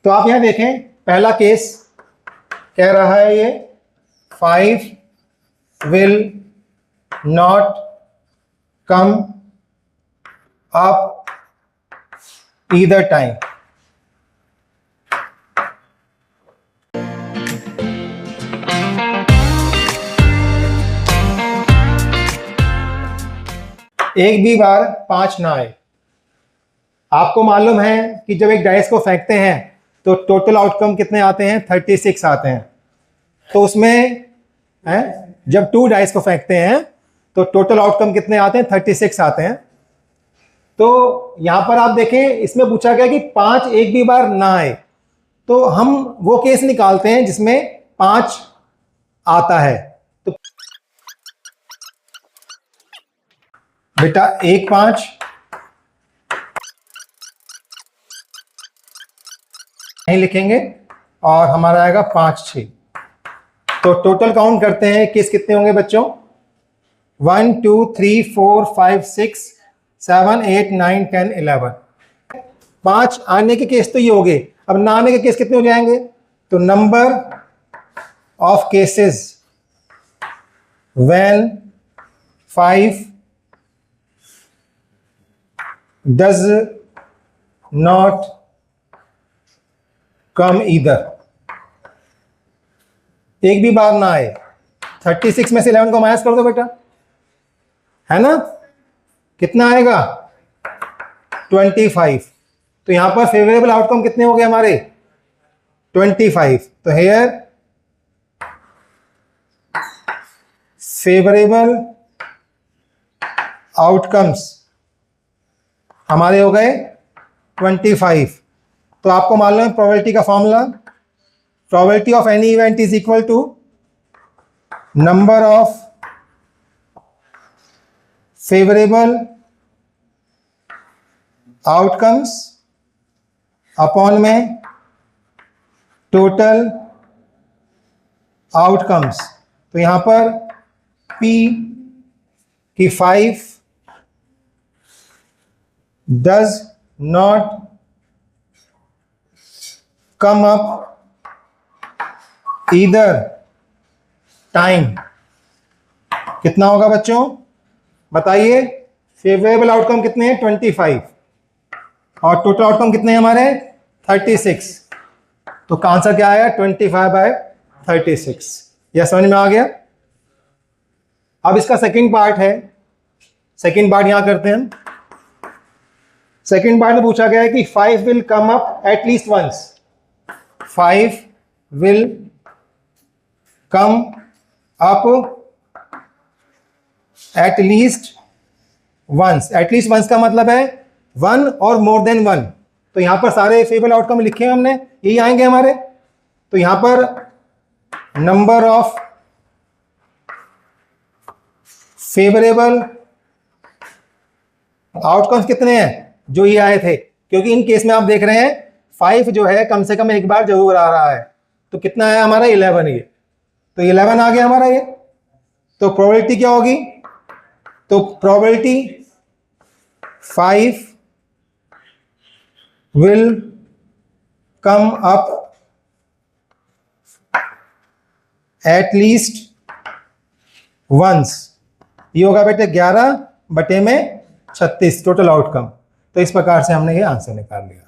तो आप यहां देखें, पहला केस कह रहा है ये 5 will not come up either time। एक भी बार 5 ना आए। आपको मालूम है कि जब एक डाइस को फेंकते हैं तो टोटल आउटकम कितने आते हैं? 36 आते हैं। तो उसमें जब 2 डाइस को फेंकते हैं तो टोटल आउटकम कितने आते हैं? 36 आते हैं। तो यहां पर आप देखें, इसमें पूछा गया कि 5 एक भी बार ना आए, तो हम वो केस निकालते हैं जिसमें 5 आता है। तो बेटा 1 5 नहीं लिखेंगे और हमारा आएगा 5 6। तो टोटल काउंट करते हैं, केस कितने होंगे बच्चों? 1 2 3 4 5 6 7 8 9 10 11। 5 आने के केस तो ये हो गए। अब ना आने के केस कितने हो जाएंगे? तो number of cases when 5 does not come either. एक भी बार ना आए। 36 में से 11 को माइनस कर दो बेटा, है ना? कितना आएगा? 25। तो यहां पर फेवरेबल आउटकम कितने हो गए हमारे? 25। तो हेयर फेवरेबल आउटकम्स हमारे हो गए 25। तो आपको मालूम है प्रोबेबिलिटी का formula, probability of any event is equal to number of favourable outcomes upon में टोटल आउटकम्स। तो यहां पर P की 5 does not come up either time कितना होगा बच्चों? बताइए। फेवरेबल आउटकम कितने हैं? 25 और टोटल आउटकम कितने हैं हमारे? 36। तो का आंसर क्या आया? 25/36। यह समझ में आ गया? अब इसका सेकंड पार्ट है। सेकंड पार्ट यहां करते हैं। सेकंड पार्ट में पूछा गया है कि 5 will come up at least once. 5 will come up at least once. At least once का मतलब है 1 और मोर देन 1। तो यहां पर सारे फेवरेबल आउटकम लिखे हैं हमने, यही आएंगे हमारे। तो यहां पर नंबर ऑफ फेवरेबल आउटकम्स कितने हैं? जो ये आए थे, क्योंकि इन केस में आप देख रहे हैं 5 जो है कम से कम एक बार जरूर आ रहा है। तो कितना है हमारा? 11। ये तो 11 आ गया हमारा ये। तो प्रोबेबिलिटी क्या होगी? तो probability 5 will come up at least once, ये होगा बेटे 11/36 टोटल आउटकम। तो इस प्रकार से हमने ये आंसर निकाल लिया।